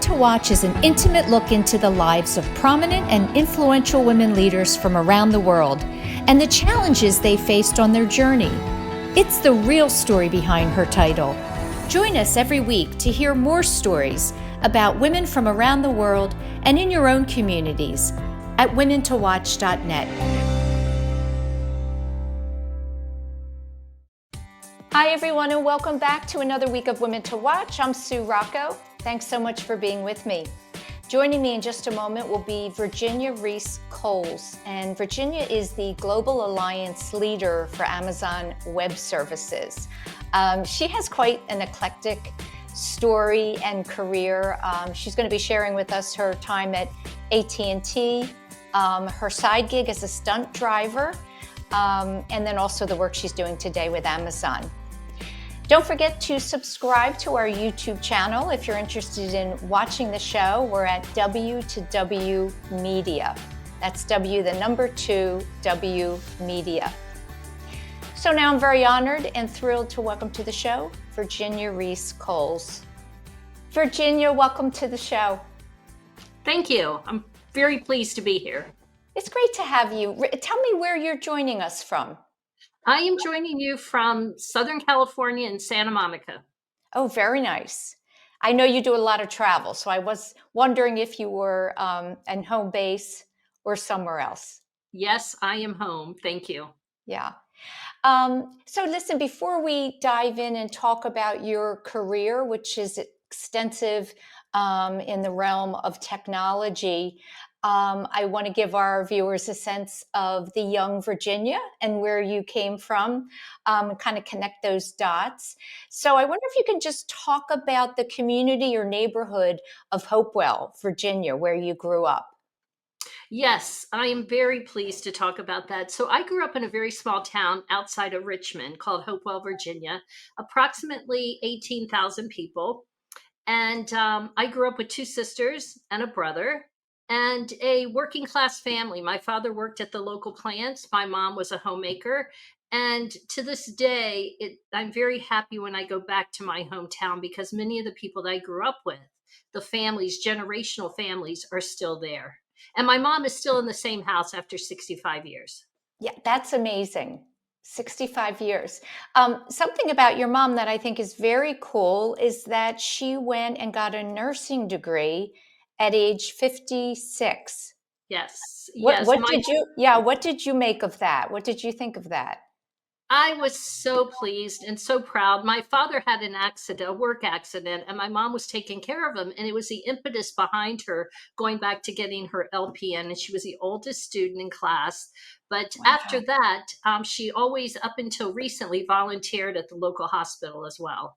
to Watch is an intimate look into the lives of prominent and influential women leaders from around the world and the challenges they faced on their journey. It's the real story behind her title. Join us every week to hear more stories about women from around the world and in your own communities at womentowatch.net. Hi, everyone, and welcome back to another week of Women to Watch. I'm Sue Rocco. Thanks so much for being with me. Joining me in just a moment will be Virginia Reese Coles, and Virginia is the Global Alliance Leader for Amazon Web Services. She has quite an eclectic story and career. She's going to be sharing with us her time at AT&T, her side gig as a stunt driver, and then also the work she's doing today with Amazon. Don't forget to subscribe to our YouTube channel if you're interested in watching the show. We're at W2W Media. That's W, the number 2, W Media. So now I'm very honored and thrilled to welcome to the show, Virginia Reese Coles. Virginia, welcome to the show. Thank you. I'm very pleased to be here. It's great to have you. Tell me where you're joining us from. I am joining you from Southern California in Santa Monica. Oh, very nice. I know you do a lot of travel, so I was wondering if you were in home base or somewhere else. Yes, I am home. Thank you. Yeah. So listen, before we dive in and talk about your career, which is extensive in the realm of technology, I want to give our viewers a sense of the young Virginia and where you came from, and kind of connect those dots. So I wonder if you can just talk about the community or neighborhood of Hopewell, Virginia, where you grew up. Yes, I am very pleased to talk about that. So I grew up in a very small town outside of Richmond called Hopewell, Virginia, approximately 18,000 people. And I grew up with 2 sisters and a brother and a working class family. My father worked at the local plants. My mom was a homemaker. And to this day, I'm very happy when I go back to my hometown because many of the people that I grew up with, the families, generational families, are still there. And my mom is still in the same house after 65 years. Yeah, that's amazing. 65 years. Something about your mom that I think is very cool is that she went and got a nursing degree at age 56. Yes, What yes. what did you what did you make of that? What did you think of that? I was so pleased and so proud. My father had an accident, a work accident, and my mom was taking care of him. And it was the impetus behind her going back to getting her LPN. And she was the oldest student in class. But after Wow. that, she always, up until recently, volunteered at the local hospital as well.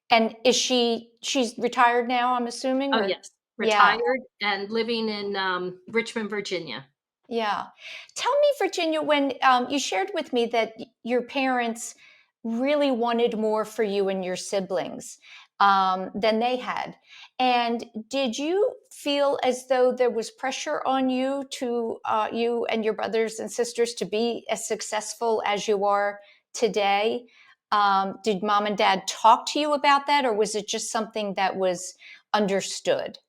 And she's retired now, I'm assuming, Oh, or yes. yeah. Retired and living in Richmond, Virginia. Yeah. Tell me, Virginia, when you shared with me that your parents really wanted more for you and your siblings than they had. And did you feel as though there was pressure on you you and your brothers and sisters to be as successful as you are today? Did mom and dad talk to you about that, or was it just something that was understood?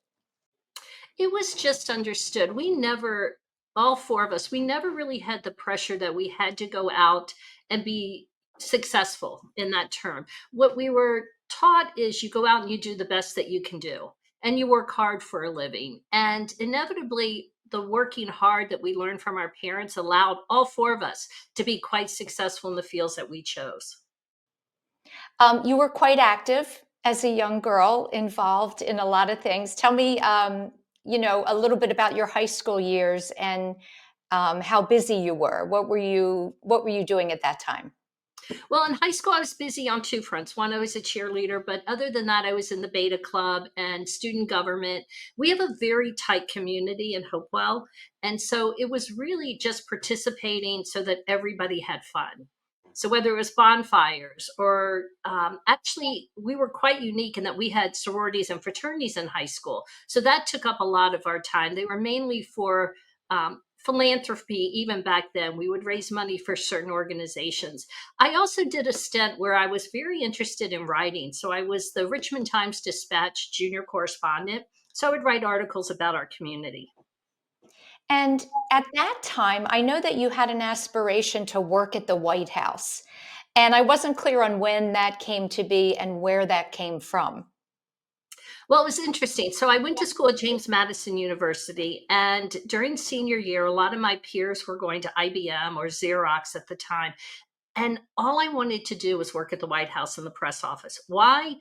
It was just understood. We never, all 4 of us, we never really had the pressure that we had to go out and be successful in that term. What we were taught is you go out and you do the best that you can do and you work hard for a living. And inevitably, the working hard that we learned from our parents allowed all 4 of us to be quite successful in the fields that we chose. You were quite active as a young girl, involved in a lot of things. Tell me, a little bit about your high school years and how busy you were. What were you doing at that time? Well, in high school, I was busy on 2 fronts. One, I was a cheerleader, but other than that, I was in the Beta Club and student government. We have a very tight community in Hopewell. And so it was really just participating so that everybody had fun. So whether it was bonfires or actually, we were quite unique in that we had sororities and fraternities in high school. So that took up a lot of our time. They were mainly for philanthropy even back then. We would raise money for certain organizations. I also did a stint where I was very interested in writing. So I was the Richmond Times Dispatch junior correspondent. So I would write articles about our community. And at that time, I know that you had an aspiration to work at the White House. And I wasn't clear on when that came to be and where that came from. Well, it was interesting. So I went to school at James Madison University, and during senior year, a lot of my peers were going to IBM or Xerox at the time. And all I wanted to do was work at the White House in the press office. Why?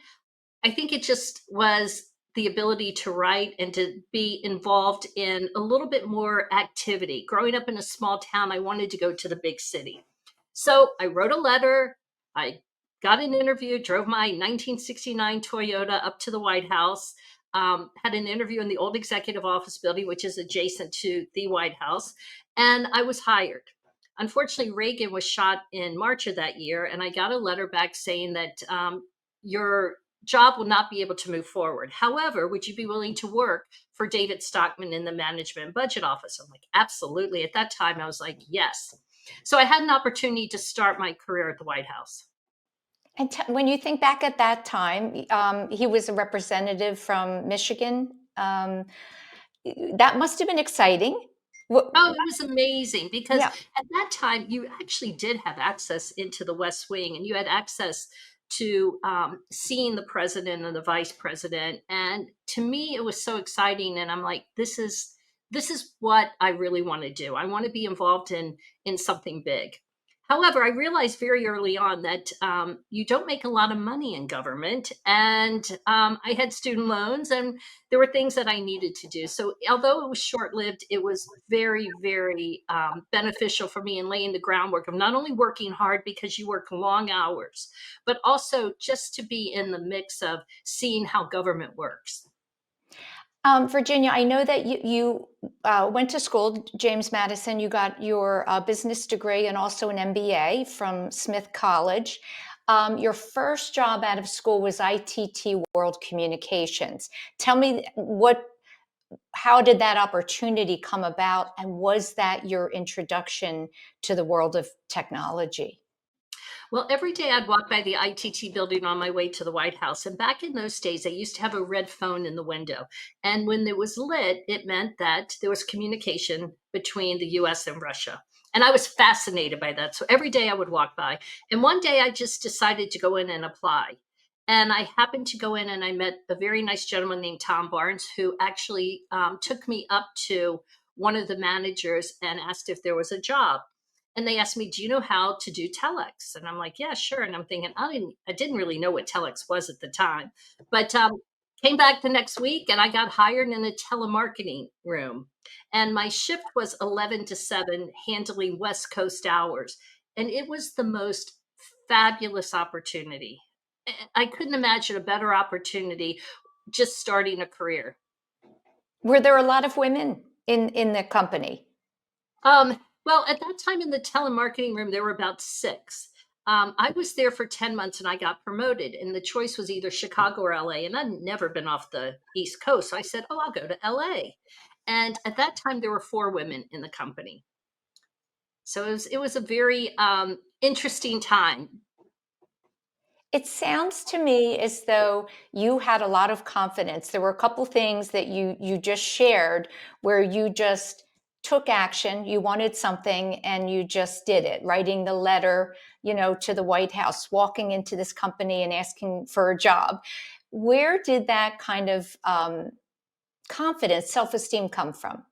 I think it just was the ability to write and to be involved in a little bit more activity. Growing up in a small town, I wanted to go to the big city. So I wrote a letter. I got an interview, drove my 1969 Toyota up to the White House, had an interview in the old executive office building, which is adjacent to the White House, and I was hired. Unfortunately, Reagan was shot in March of that year, and I got a letter back saying that your job will not be able to move forward. However, would you be willing to work for David Stockman in the management and budget office? I'm like, absolutely. At that time, I was like, yes. So I had an opportunity to start my career at the White House. And when you think back at that time, he was a representative from Michigan. That must have been exciting. Wh- Oh, it was amazing because yeah. at that time you actually did have access into the West Wing, and you had access to seeing the president and the vice president. And to me, it was so exciting. And I'm like, this is what I really want to do. I want to be involved in something big. However, I realized very early on that you don't make a lot of money in government, and I had student loans, and there were things that I needed to do. So although it was short lived, it was very, very beneficial for me in laying the groundwork of not only working hard because you work long hours, but also just to be in the mix of seeing how government works. Virginia, I know that you went to school, James Madison. You got your business degree and also an MBA from Smith College. Your first job out of school was ITT World Communications. Tell me how did that opportunity come about, and was that your introduction to the world of technology? Well, every day I'd walk by the ITT building on my way to the White House. And back in those days, they used to have a red phone in the window. And when it was lit, it meant that there was communication between the US and Russia. And I was fascinated by that. So every day I would walk by. And one day I just decided to go in and apply. And I happened to go in and I met a very nice gentleman named Tom Barnes, who actually took me up to one of the managers and asked if there was a job. And they asked me, "Do you know how to do telex?" And I'm like, "Yeah, sure." And I'm thinking, I didn't really know what telex was at the time, but came back the next week and I got hired in a telemarketing room. And my shift was 11 to 7, handling West Coast hours. And it was the most fabulous opportunity. I couldn't imagine a better opportunity just starting a career. Were there a lot of women in the company? Well, at that time in the telemarketing room, there were about six. I was there for 10 months and I got promoted, and the choice was either Chicago or LA. And I'd never been off the East Coast. So I said, "Oh, I'll go to LA." And at that time, there were four women in the company. So it was a very interesting time. It sounds to me as though you had a lot of confidence. There were a couple things that you just shared where you just took action, you wanted something and you just did it. Writing the letter, to the White House, walking into this company and asking for a job. Where did that kind of confidence, self-esteem come from?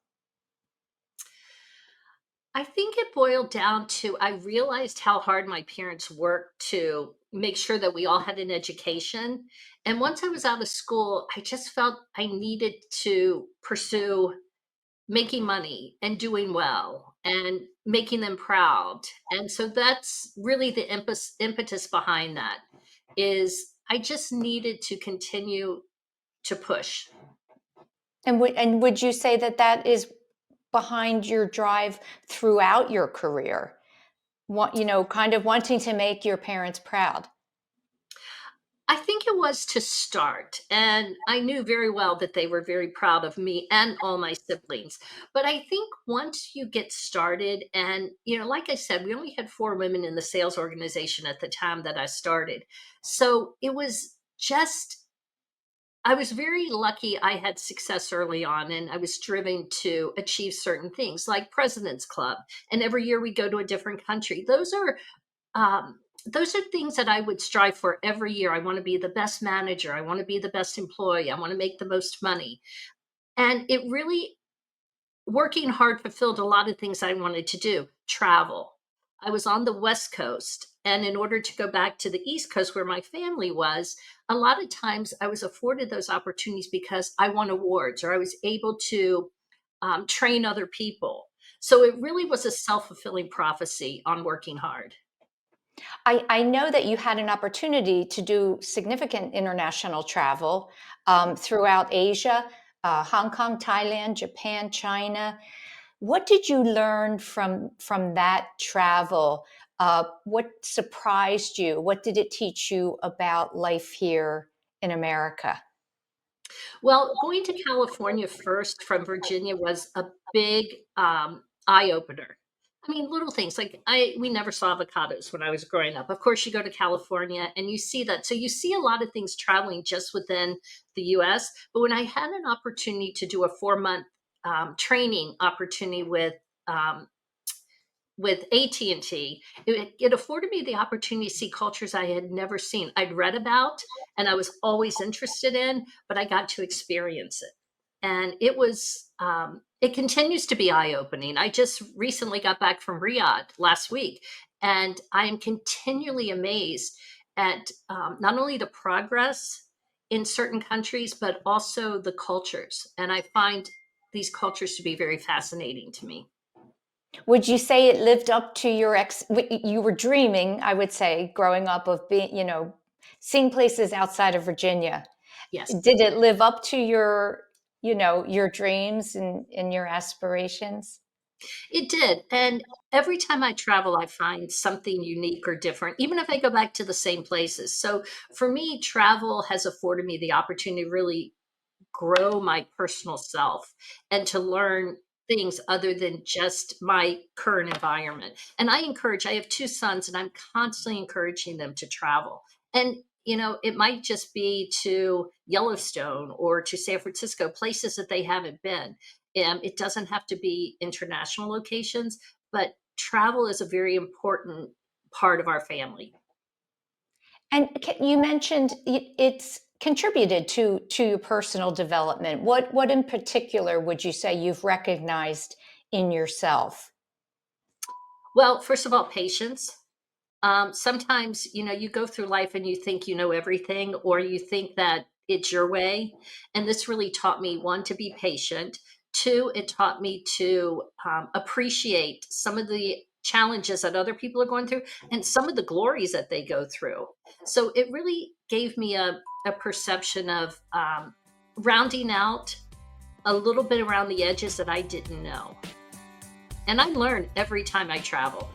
I think it boiled down to I realized how hard my parents worked to make sure that we all had an education. And once I was out of school, I just felt I needed to pursue making money and doing well and making them proud. And so that's really the impetus behind that is I just needed to continue to push. And would you say that that is behind your drive throughout your career? Kind of wanting to make your parents proud. I think it was to start, and I knew very well that they were very proud of me and all my siblings. But I think once you get started, and like I said, we only had 4 women in the sales organization at the time that I started. So it was just, I was very lucky I had success early on, and I was driven to achieve certain things like President's Club. And every year we go to a different country. Those are things that I would strive for every year. I want to be the best manager. I want to be the best employee. I want to make the most money. And it really, working hard fulfilled a lot of things I wanted to do. Travel. I was on the West Coast. And in order to go back to the East Coast where my family was, a lot of times I was afforded those opportunities because I won awards or I was able to train other people. So it really was a self fulfilling prophecy on working hard. I know that you had an opportunity to do significant international travel throughout Asia, Hong Kong, Thailand, Japan, China. What did you learn from that travel? What surprised you? What did it teach you about life here in America? Well, going to California first from Virginia was a big eye opener. I mean, little things like we never saw avocados when I was growing up. Of course, you go to California and you see that. So you see a lot of things traveling just within the U.S. But when I had an opportunity to do a 4 month training opportunity um, with AT&T, it afforded me the opportunity to see cultures I had never seen. I'd read about and I was always interested in, but I got to experience it. And it continues to be eye opening. I just recently got back from Riyadh last week, and I am continually amazed at not only the progress in certain countries, but also the cultures. And I find these cultures to be very fascinating to me. Would you say it lived up to you were dreaming, I would say, growing up of being, seeing places outside of Virginia. Yes. Did it live up to your dreams and your aspirations? It did. And every time I travel, I find something unique or different, even if I go back to the same places. So for me, travel has afforded me the opportunity to really grow my personal self and to learn things other than just my current environment. And I have 2 sons, and I'm constantly encouraging them to travel. And, it might just be to Yellowstone or to San Francisco, places that they haven't been. It doesn't have to be international locations, but travel is a very important part of our family. And you mentioned it's contributed to your personal development. What in particular would you say you've recognized in yourself? Well, first of all, patience. Sometimes, you go through life and you think you know everything, or you think that it's your way. And this really taught me, one, to be patient. Two, it taught me to appreciate some of the challenges that other people are going through and some of the glories that they go through. So it really gave me a perception of rounding out a little bit around the edges that I didn't know. And I learn every time I travel.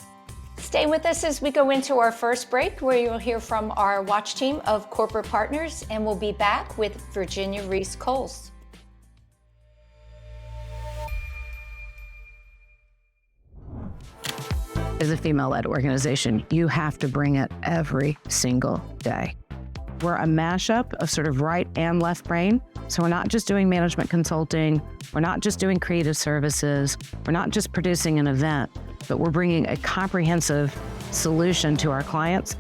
Stay with us as we go into our first break, where you'll hear from our watch team of corporate partners, and we'll be back with Virginia Reese Coles. As a female-led organization, you have to bring it every single day. We're a mashup of sort of right and left brain. So we're not just doing management consulting. We're not just doing creative services. We're not just producing an event, but we're bringing a comprehensive solution to our clients.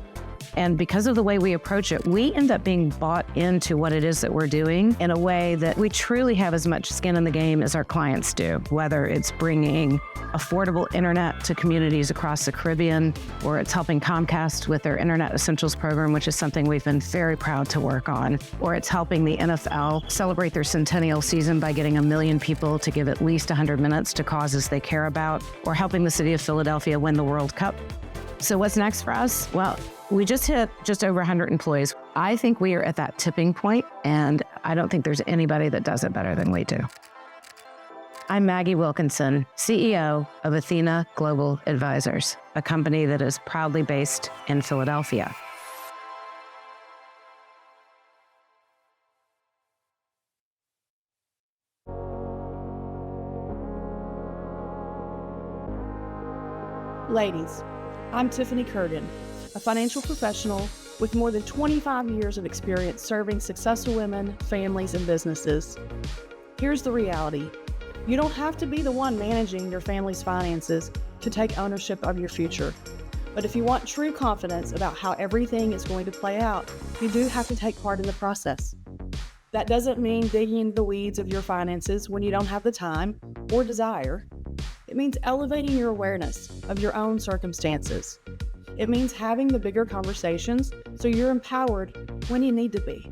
And because of the way we approach it, we end up being bought into what it is that we're doing in a way that we truly have as much skin in the game as our clients do, whether it's bringing affordable internet to communities across the Caribbean, or it's helping Comcast with their Internet Essentials program, which is something we've been very proud to work on, or it's helping the NFL celebrate their centennial season by getting 1 million people to give at least 100 minutes to causes they care about, or helping the city of Philadelphia win the World Cup. So what's next for us? Well, we just hit just over 100 employees. I think we are at that tipping point, and I don't think there's anybody that does it better than we do. I'm Maggie Wilkinson, CEO of Athena Global Advisors, a company that is proudly based in Philadelphia. Ladies, I'm Tiffany Curtin, a financial professional with more than 25 years of experience serving successful women, families, and businesses. Here's the reality. You don't have to be the one managing your family's finances to take ownership of your future. But if you want true confidence about how everything is going to play out, you do have to take part in the process. That doesn't mean digging into the weeds of your finances when you don't have the time or desire. It means elevating your awareness of your own circumstances. It means having the bigger conversations so you're empowered when you need to be.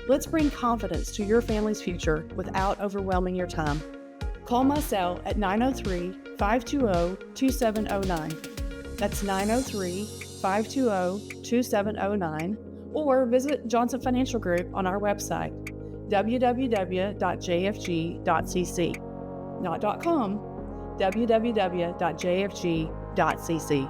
Let's bring confidence to your family's future without overwhelming your time. Call my cell at 903-520-2709. That's 903-520-2709. Or visit Johnson Financial Group on our website, www.jfg.cc. Not .com, www.jfg.cc.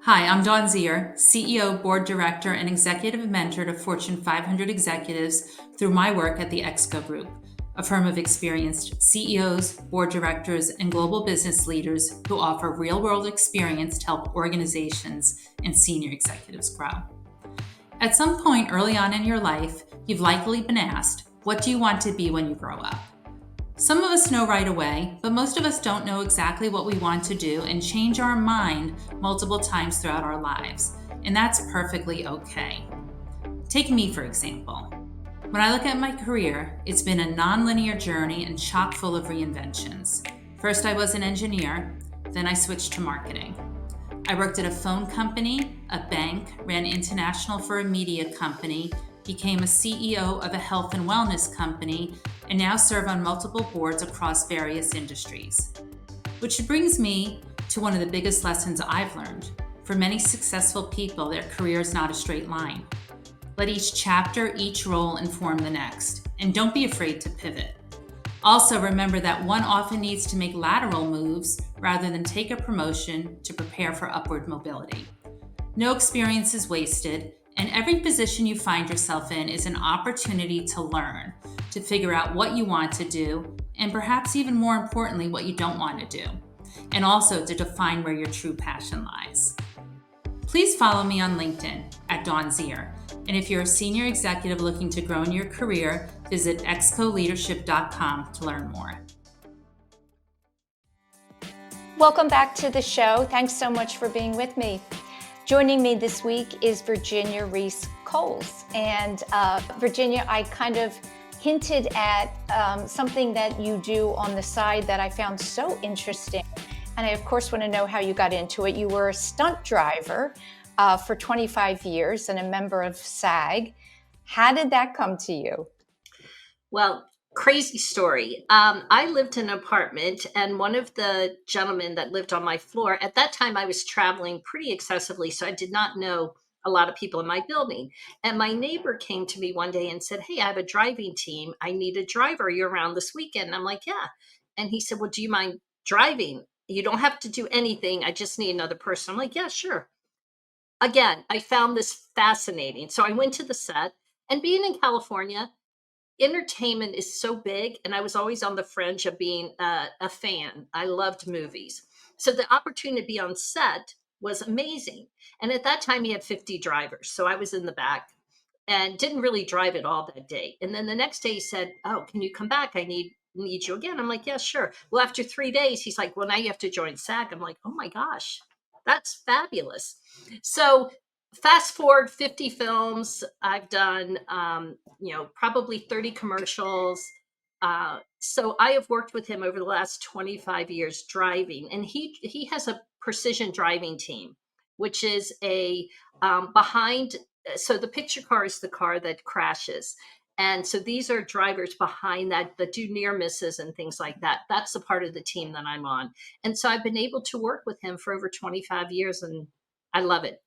Hi, I'm Dawn Zier, CEO, Board Director, and Executive Mentor to Fortune 500 executives through my work at the Exco Group, a firm of experienced CEOs, board directors, and global business leaders who offer real-world experience to help organizations and senior executives grow. At some point early on in your life, you've likely been asked, what do you want to be when you grow up? Some of us know right away, but most of us don't know exactly what we want to do and change our mind multiple times throughout our lives, and that's perfectly okay. Take me, for example. When I look at my career, it's been a nonlinear journey and chock full of reinventions. First, I was an engineer, then I switched to marketing. I worked at a phone company, a bank, ran international for a media company, became a CEO of a health and wellness company, and now serve on multiple boards across various industries. Which brings me to one of the biggest lessons I've learned. For many successful people, their career is not a straight line. Let each chapter, each role inform the next, and don't be afraid to pivot. Also, remember that one often needs to make lateral moves rather than take a promotion to prepare for upward mobility. No experience is wasted, and every position you find yourself in is an opportunity to learn, to figure out what you want to do, and perhaps even more importantly, what you don't want to do, and also to define where your true passion lies. Please follow me on LinkedIn at Dawn Zier, and if you're a senior executive looking to grow in your career, visit excoleadership.com to learn more. Welcome back to the show. Thanks so much for being with me. Joining me this week is Virginia Reese Coles. And Virginia, I kind of hinted at something that you do on the side that I found so interesting. And I, of course, want to know how you got into it. You were a stunt driver for 25 years and a member of SAG. How did that come to you? Well, crazy story. I lived in an apartment, and one of the gentlemen that lived on my floor, at that time I was traveling pretty excessively, so I did not know a lot of people in my building. And my neighbor came to me one day and said, "Hey, I have a driving team. I need a driver. Are you around this weekend?" And I'm like, "Yeah." And he said, "Well, do you mind driving? You don't have to do anything. I just need another person." I'm like, "Yeah, sure." Again, I found this fascinating. So I went to the set, and being in California, entertainment is so big, and I was always on the fringe of being a fan. I loved movies. So the opportunity to be on set was amazing. And at that time, he had 50 drivers. So I was in the back and didn't really drive at all that day. And then the next day he said, "Oh, can you come back? I need you again." I'm like, "Yeah, sure." Well, after 3 days, he's like, "Well, now you have to join SAG." I'm like, "Oh my gosh, that's fabulous." So fast forward 50 films. I've done, probably 30 commercials. So I have worked with him over the last 25 years driving, and he has a precision driving team, which is a behind. So the picture car is the car that crashes. And so these are drivers behind that do near misses and things like that. That's the part of the team that I'm on. And so I've been able to work with him for over 25 years, and I love it.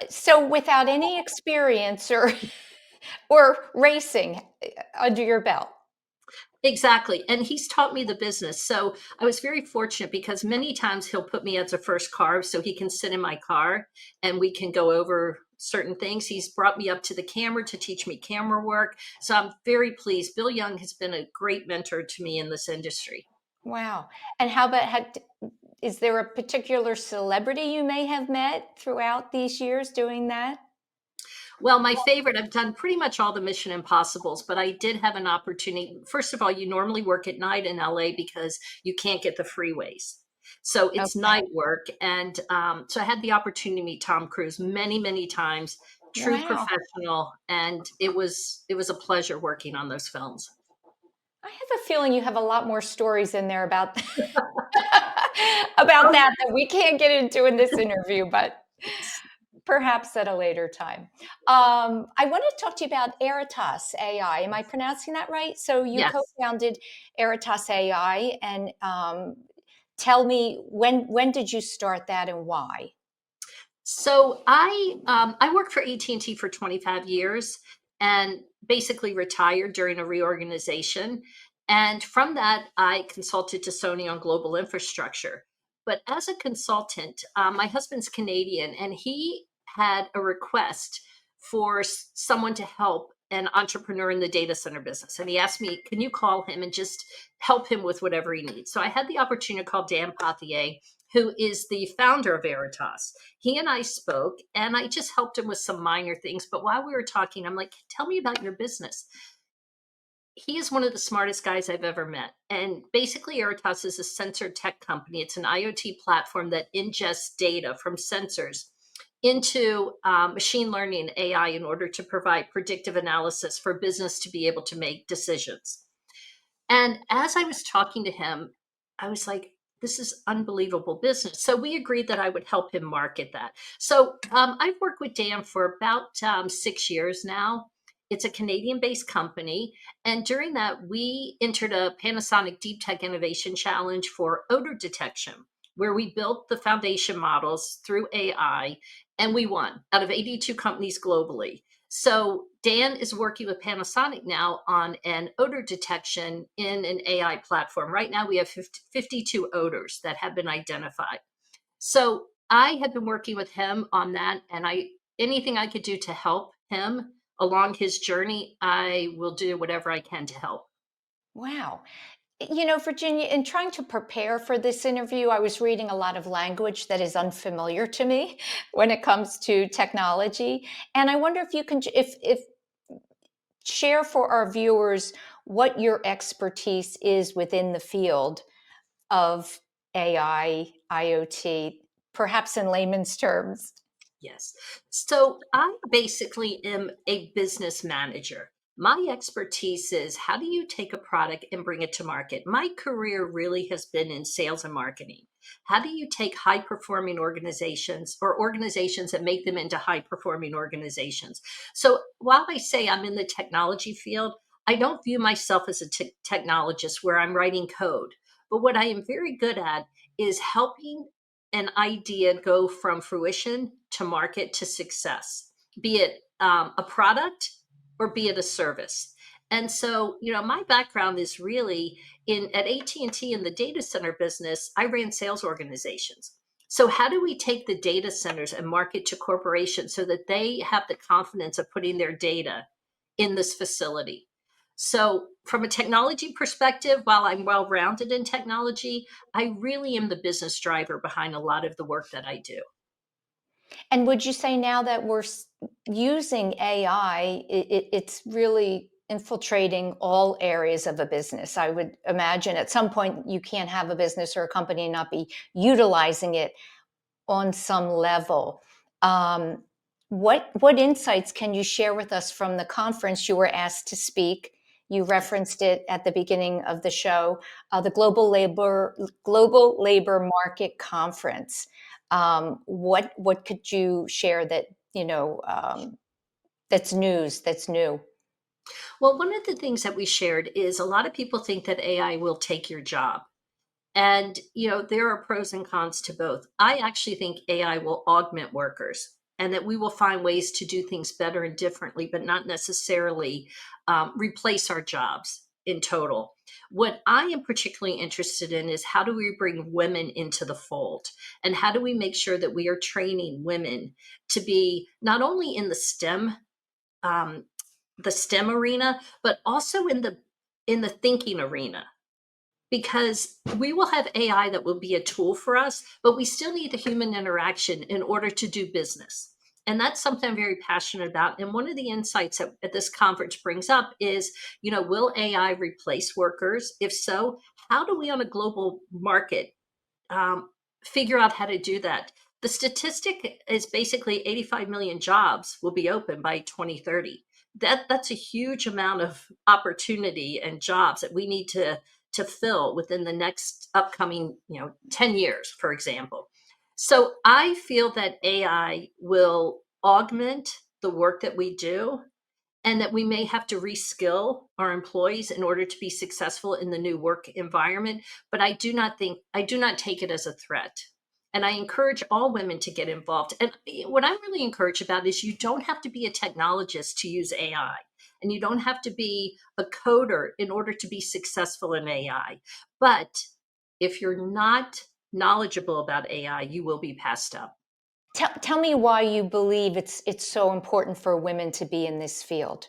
So without any experience or racing under your belt? Exactly. And he's taught me the business. So I was very fortunate because many times he'll put me as a first carve so he can sit in my car and we can go over certain things. He's brought me up to the camera to teach me camera work. So I'm very pleased. Bill Young has been a great mentor to me in this industry. Wow. And how about is there a particular celebrity you may have met throughout these years doing that? Well, my favorite, I've done pretty much all the Mission Impossibles, but I did have an opportunity. First of all, you normally work at night in LA because you can't get the freeways. So it's Okay. night work. And so I had the opportunity to meet Tom Cruise many, many times, true Wow. professional. And it was a pleasure working on those films. I have a feeling you have a lot more stories in there about about Oh, that that we can't get into in this interview, but yes. perhaps at a later time. I want to talk to you about Eritas AI. Am I pronouncing that right? So you Yes. co-founded Eritas AI, and tell me when did you start that and why? So I worked for AT&T for 25 years and basically retired during a reorganization. And from that, I consulted to Sony on global infrastructure. But as a consultant, my husband's Canadian, and he had a request for someone to help an entrepreneur in the data center business. And he asked me, can you call him and just help him with whatever he needs? So I had the opportunity to call Dan Pothier, who is the founder of Veritas. He and I spoke, and I just helped him with some minor things. But while we were talking, I'm like, tell me about your business. He is one of the smartest guys I've ever met. And basically, Eritas is a sensor tech company. It's an IoT platform that ingests data from sensors into machine learning and AI in order to provide predictive analysis for business to be able to make decisions. And as I was talking to him, I was like, this is unbelievable business. So we agreed that I would help him market that. So I've worked with Dan for about 6 years now. It's a Canadian based company. And during that, we entered a Panasonic Deep Tech Innovation Challenge for odor detection, where we built the foundation models through AI and we won out of 82 companies globally. So Dan is working with Panasonic now on an odor detection in an AI platform. Right now, we have 52 odors that have been identified. So I have been working with him on that, and I anything I could do to help him along his journey, I will do whatever I can to help. Wow. You know, Virginia, in trying to prepare for this interview, I was reading a lot of language that is unfamiliar to me when it comes to technology. And I wonder if you can, if share for our viewers what your expertise is within the field of AI, IoT, perhaps in layman's terms. Yes. So I basically am a business manager. My expertise is how do you take a product and bring it to market? My career really has been in sales and marketing. How do you take high performing organizations or organizations and make them into high performing organizations? So while I say I'm in the technology field, I don't view myself as a technologist where I'm writing code. But what I am very good at is helping an idea go from fruition to market to success, be it a product or be it a service. And so, my background is really in at AT&T in the data center business. I ran sales organizations. So how do we take the data centers and market to corporations so that they have the confidence of putting their data in this facility? So, from a technology perspective, while I'm well rounded in technology, I really am the business driver behind a lot of the work that I do. And would you say now that we're using AI, it's really infiltrating all areas of a business? I would imagine at some point you can't have a business or a company and not be utilizing it on some level. Um, what insights can you share with us from the conference you were asked to speak? You referenced it at the beginning of the show, the Global Labor Market Conference. What could you share that that's news that's new? Well, one of the things that we shared is a lot of people think that AI will take your job. And, there are pros and cons to both. I actually think AI will augment workers and that we will find ways to do things better and differently, but not necessarily replace our jobs. in total. What I am particularly interested in is how do we bring women into the fold? And how do we make sure that we are training women to be not only in um, the STEM arena, but also in the thinking arena, because we will have AI that will be a tool for us, but we still need the human interaction in order to do business. And that's something I'm very passionate about. And one of the insights that this conference brings up is, will AI replace workers? If so, how do we on a global market um, figure out how to do that? The statistic is basically 85 million jobs will be open by 2030. That's a huge amount of opportunity and jobs that we need to fill within the next upcoming 10 years, for example. So I feel that AI will augment the work that we do, and that we may have to reskill our employees in order to be successful in the new work environment. But I do not take it as a threat. And I encourage all women to get involved. And what I'm really encouraged about is you don't have to be a technologist to use AI. And you don't have to be a coder in order to be successful in AI. But if you're not knowledgeable about AI, you will be passed up. Tell me why you believe it's so important for women to be in this field.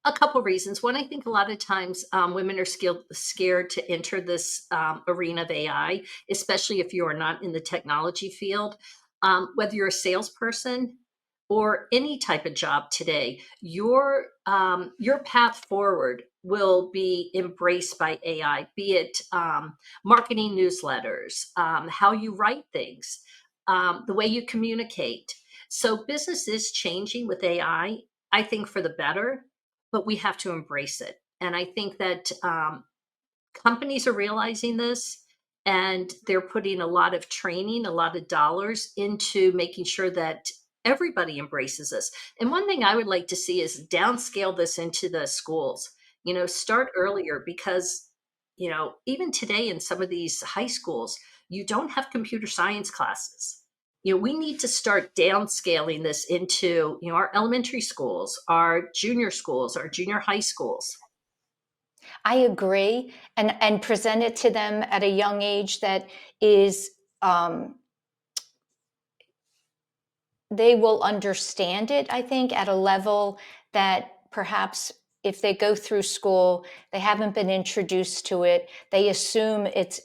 A couple reasons. One, I think a lot of times women are scared to enter this arena of AI, especially if you are not in the technology field. Whether you're a salesperson or any type of job today, your path forward will be embraced by AI, be it marketing newsletters, how you write things, the way you communicate. So business is changing with AI, I think for the better, but we have to embrace it. And I think that companies are realizing this, and they're putting a lot of training, a lot of dollars into making sure that everybody embraces this. And one thing I would like to see is downscale this into the schools, start earlier, because, even today in some of these high schools, you don't have computer science classes. We need to start downscaling this into, our elementary schools, our junior schools, our junior high schools. I agree, and present it to them at a young age that is they will understand it, I think, at a level that perhaps if they go through school, they haven't been introduced to it. They assume it's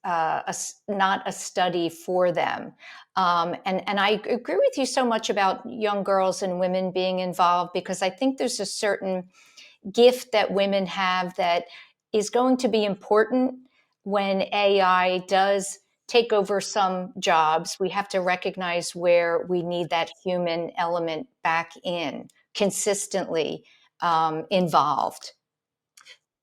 not a study for them. And I agree with you so much about young girls and women being involved, because I think there's a certain gift that women have that is going to be important when AI does take over some jobs. We have to recognize where we need that human element back in, consistently involved.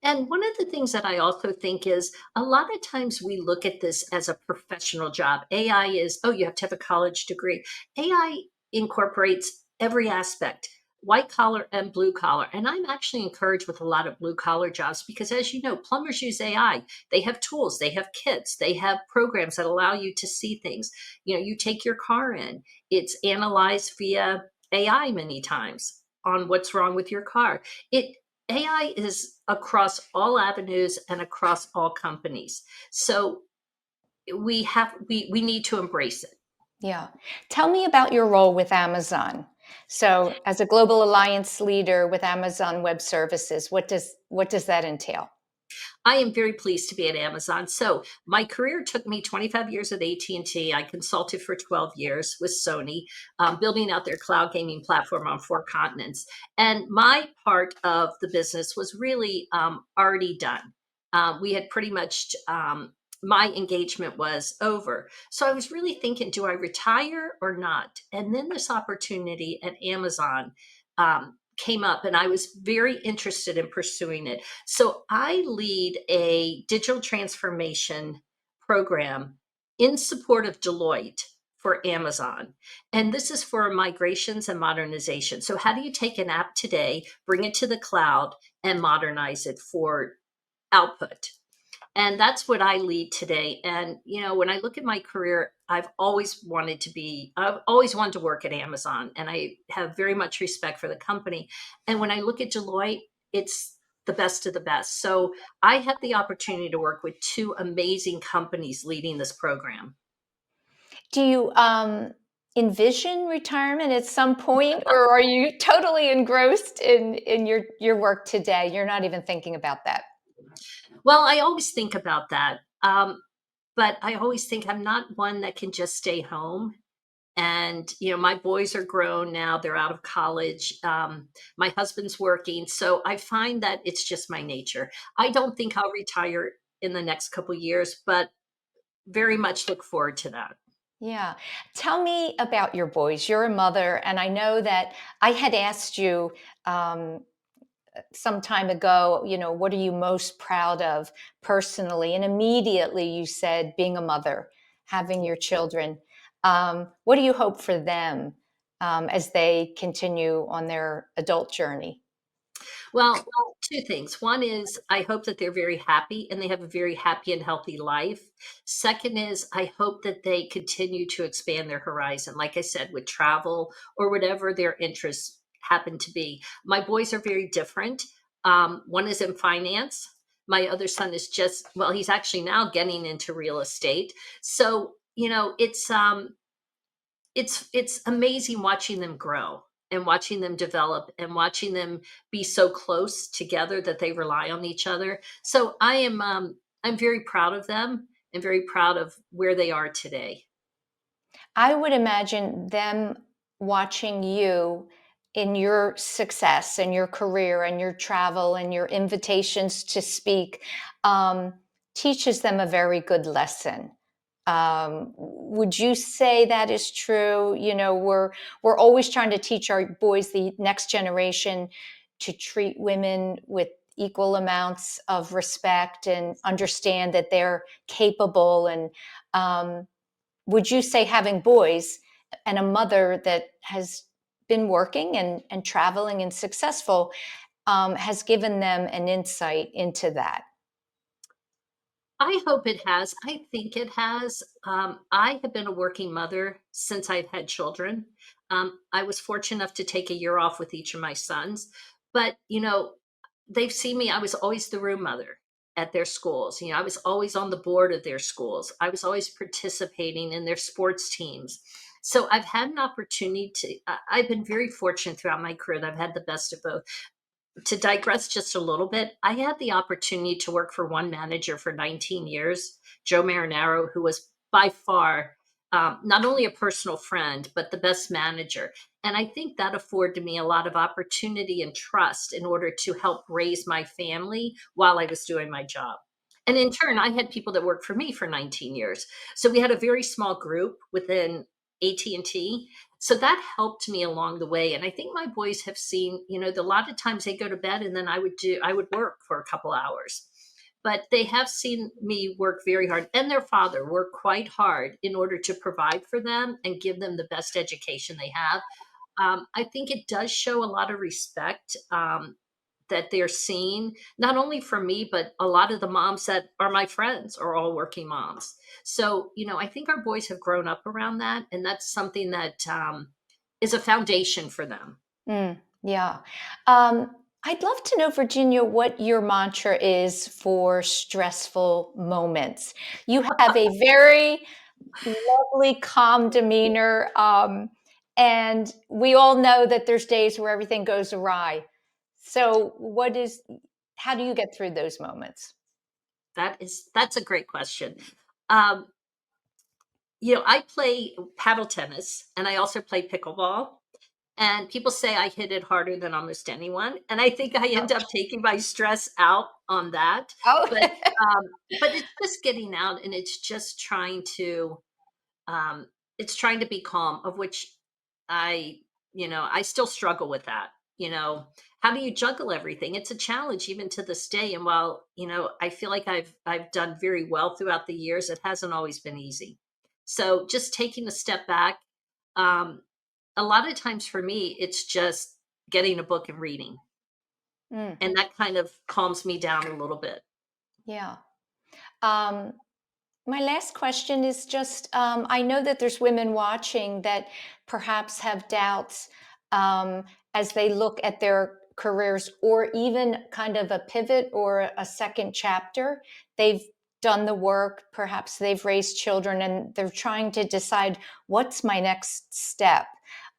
And one of the things that I also think is a lot of times we look at this as a professional job. AI is, oh, you have to have a college degree. AI incorporates every aspect, white collar and blue collar. And I'm actually encouraged with a lot of blue collar jobs because, as you know, plumbers use AI. They have tools, they have kits, they have programs that allow you to see things. You take your car in, it's analyzed via AI many times on what's wrong with your car. AI is across all avenues and across all companies. So we need to embrace it. Yeah. Tell me about your role with Amazon. So, as a global alliance leader with Amazon Web Services, what does that entail? I am very pleased to be at Amazon. So my career took me 25 years at AT&T. I consulted for 12 years with Sony, building out their cloud gaming platform on 4 continents. And my part of the business was really already done. We had pretty much, my engagement was over. So I was really thinking, do I retire or not? And then this opportunity at Amazon came up, and I was very interested in pursuing it. So I lead a digital transformation program in support of Deloitte for Amazon. And this is for migrations and modernization. So how do you take an app today, bring it to the cloud, and modernize it for output? And that's what I lead today. And when I look at my career, I've always wanted to work at Amazon, and I have very much respect for the company. And when I look at Deloitte, it's the best of the best. So I had the opportunity to work with two amazing companies leading this program. Do you envision retirement at some point, or are you totally engrossed in your work today? You're not even thinking about that. Well, I always think about that. But I always think I'm not one that can just stay home. And, my boys are grown now, they're out of college. My husband's working. So I find that it's just my nature. I don't think I'll retire in the next couple years, but very much look forward to that. Yeah. Tell me about your boys. You're a mother, and I know that I had asked you um, some time ago, what are you most proud of personally? And immediately you said being a mother, having your children. What do you hope for them as they continue on their adult journey? Well, two things. One is I hope that they're very happy and they have a very happy and healthy life. Second is I hope that they continue to expand their horizon, like I said, with travel or whatever their interests happen to be. My boys are very different. One is in finance. My other son is well, he's actually now getting into real estate. So, it's amazing watching them grow and watching them develop and watching them be so close together that they rely on each other. So I'm very proud of them and very proud of where they are today. I would imagine them watching you in your success and your career and your travel and your invitations to speak um, teaches them a very good lesson. Would you say that is true? We're always trying to teach our boys, the next generation, to treat women with equal amounts of respect and understand that they're capable and would you say having boys and a mother that has been working and traveling and successful has given them an insight into that? I hope it has. I think it has. I have been a working mother since I've had children. I was fortunate enough to take a year off with each of my sons, but they've seen me. I was always the room mother at their schools. I was always on the board of their schools. I was always participating in their sports teams. So I've had an opportunity to. I've been very fortunate throughout my career that I've had the best of both. To digress just a little bit, I had the opportunity to work for one manager for 19 years, Joe Marinaro, who was by far not only a personal friend, but the best manager. And I think that afforded me a lot of opportunity and trust in order to help raise my family while I was doing my job. And in turn, I had people that worked for me for 19 years. So we had a very small group within AT&T, so that helped me along the way. And I think my boys have seen, a lot of times they go to bed and then I would work for a couple hours. But they have seen me work very hard and their father work quite hard in order to provide for them and give them the best education they have. I think it does show a lot of respect that they're seeing, not only for me, but a lot of the moms that are my friends are all working moms. So, I think our boys have grown up around that. And that's something that is a foundation for them. Yeah. I'd love to know, Virginia, what your mantra is for stressful moments. You have a very lovely, calm demeanor. And we all know that there's days where everything goes awry. So, how do you get through those moments? That's a great question. Um, I play paddle tennis and I also play pickleball. And people say I hit it harder than almost anyone, and I think I end up taking my stress out on that. Oh, But um, but it's just getting out, and um, it's trying to be calm. Of which I, I still struggle with that. How do you juggle everything? It's a challenge even to this day. And while I feel like I've done very well throughout the years, it hasn't always been easy. So just taking a step back. Um, a lot of times for me, it's just getting a book and reading, mm, and that kind of calms me down a little bit. yeah. Um, My last question is just I know that there's women watching that perhaps have doubts as they look at their careers or even kind of a pivot or a second chapter. They've done the work, perhaps they've raised children, and they're trying to decide what's my next step.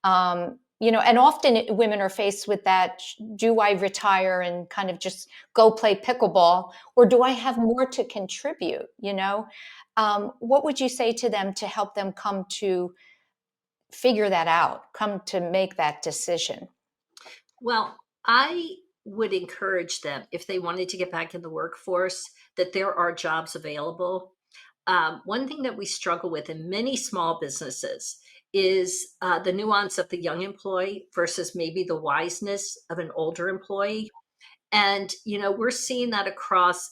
And often women are faced with that. Do I retire and kind of just go play pickleball, or do I have more to contribute? What would you say to them to help them come to figure that out, come to make that decision? Well, I would encourage them, if they wanted to get back in the workforce, that there are jobs available. One thing that we struggle with in many small businesses is the nuance of the young employee versus maybe the wiseness of an older employee. And, we're seeing that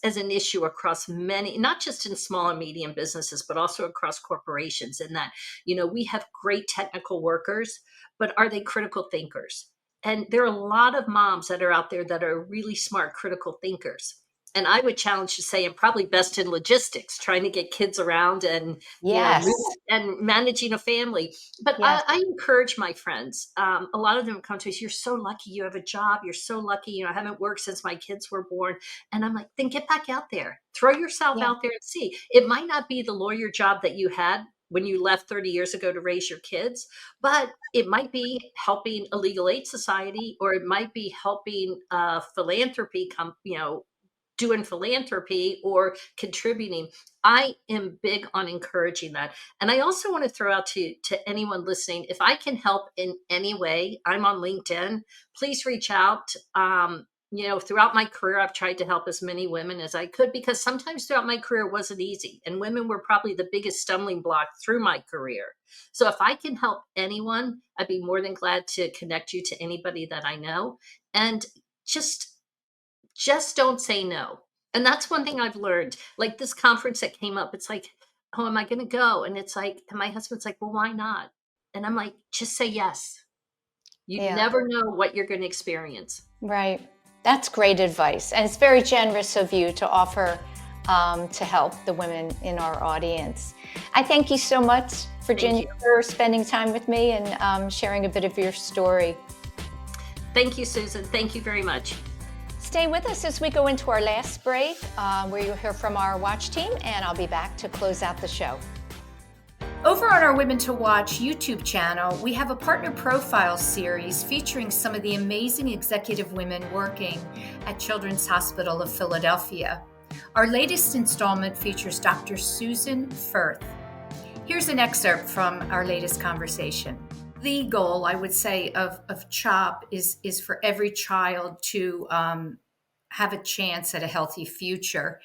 as an issue across many, not just in small and medium businesses, but also across corporations, in that, we have great technical workers, but are they critical thinkers? And there are a lot of moms that are out there that are really smart, critical thinkers. And I would challenge to say, and probably best in logistics, trying to get kids around and, Yes. and managing a family. But Yes. I encourage my friends. A lot of them come to us, you're so lucky you have a job. You're so lucky. I haven't worked since my kids were born. And I'm like, then get back out there. Throw yourself Yeah. out there and see. It might not be the lawyer job that you had when you left 30 years ago to raise your kids, but it might be helping a legal aid society, or it might be helping philanthropy doing philanthropy or contributing. I am big on encouraging that. And I also want to throw out to anyone listening, if I can help in any way, I'm on LinkedIn, please reach out. Throughout my career, I've tried to help as many women as I could, because sometimes throughout my career it wasn't easy. And women were probably the biggest stumbling block through my career. So if I can help anyone, I'd be more than glad to connect you to anybody that I know. And just don't say no. And that's one thing I've learned. Like this conference that came up, it's like, oh, am I going to go? And it's like, and my husband's like, well, why not? And I'm like, just say yes. You never know what you're going to experience. Right. That's great advice. And it's very generous of you to offer to help the women in our audience. I thank you so much, Virginia, for spending time with me and sharing a bit of your story. Thank you, Susan. Thank you very much. Stay with us as we go into our last break, where you'll hear from our watch team, and I'll be back to close out the show. Over on our Women to Watch YouTube channel, we have a partner profile series featuring some of the amazing executive women working at Children's Hospital of Philadelphia. Our latest installment features Dr. Susan Firth. Here's an excerpt from our latest conversation. The goal, I would say, of CHOP is for every child to have a chance at a healthy future.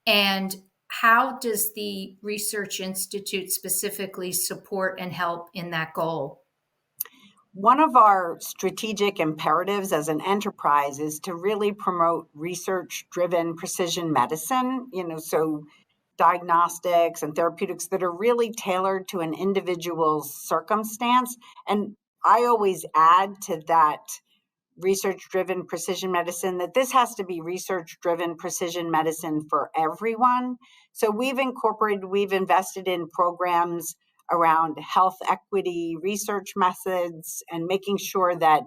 And how does the Research Institute specifically support and help in that goal? One of our strategic imperatives as an enterprise is to really promote research-driven precision medicine, so diagnostics and therapeutics that are really tailored to an individual's circumstance. And I always add to that research-driven precision medicine that this has to be research-driven precision medicine for everyone. So we've invested in programs around health equity research methods and making sure that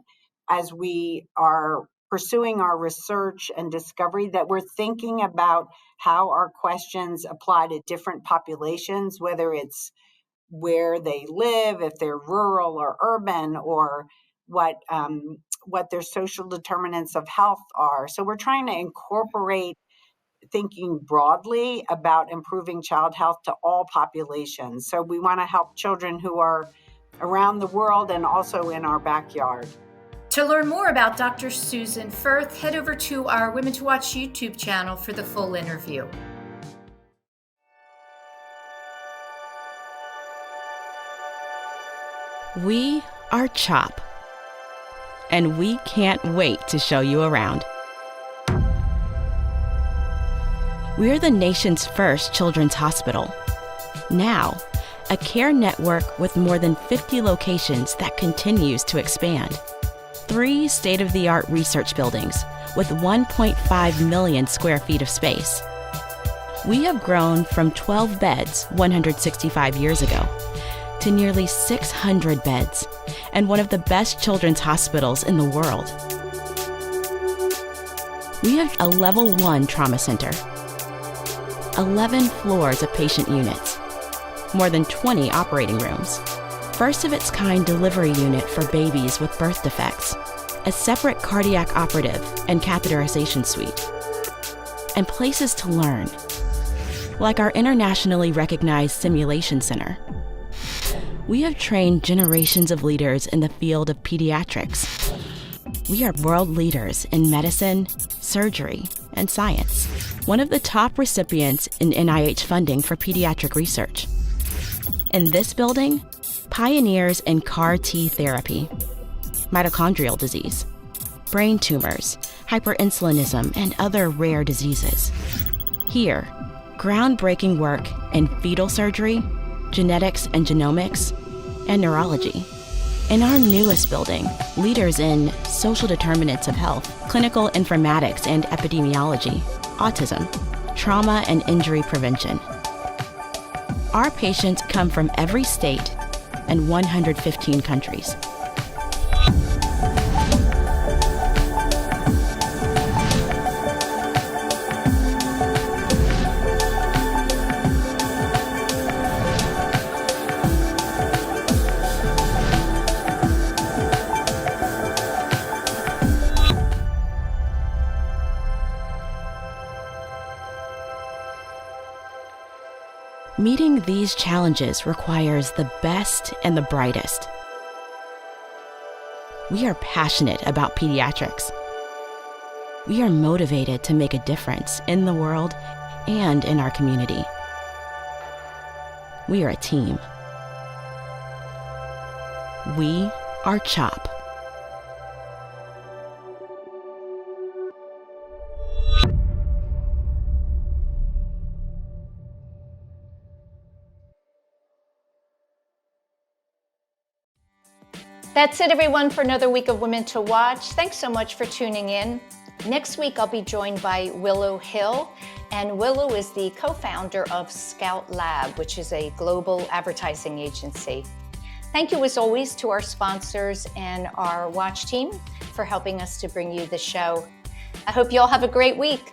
as we are pursuing our research and discovery, that we're thinking about how our questions apply to different populations, whether it's where they live, if they're rural or urban, or what their social determinants of health are. So we're trying to incorporate thinking broadly about improving child health to all populations. So we want to help children who are around the world and also in our backyard. To learn more about Dr. Susan Firth, head over to our Women to Watch YouTube channel for the full interview. We are CHOP, and we can't wait to show you around. We're the nation's first children's hospital. Now, a care network with more than 50 locations that continues to expand. 3 state-of-the-art research buildings with 1.5 million square feet of space. We have grown from 12 beds 165 years ago to nearly 600 beds and one of the best children's hospitals in the world. We have a level 1 trauma center, 11 floors of patient units, more than 20 operating rooms, first of its kind delivery unit for babies with birth defects, a separate cardiac operative and catheterization suite, and places to learn, like our internationally recognized simulation center. We have trained generations of leaders in the field of pediatrics. We are world leaders in medicine, surgery, and science. One of the top recipients in NIH funding for pediatric research. In this building, pioneers in CAR T therapy, mitochondrial disease, brain tumors, hyperinsulinism, and other rare diseases. Here, groundbreaking work in fetal surgery, genetics and genomics, and neurology. In our newest building, leaders in social determinants of health, clinical informatics and epidemiology, autism, trauma and injury prevention. Our patients come from every state and 115 countries. Meeting these challenges requires the best and the brightest. We are passionate about pediatrics. We are motivated to make a difference in the world and in our community. We are a team. We are CHOP. That's it, everyone, for another week of Women to Watch. Thanks so much for tuning in. Next week, I'll be joined by Willow Hill, and Willow is the co-founder of Scout Lab, which is a global advertising agency. Thank you, as always, to our sponsors and our watch team for helping us to bring you the show. I hope you all have a great week.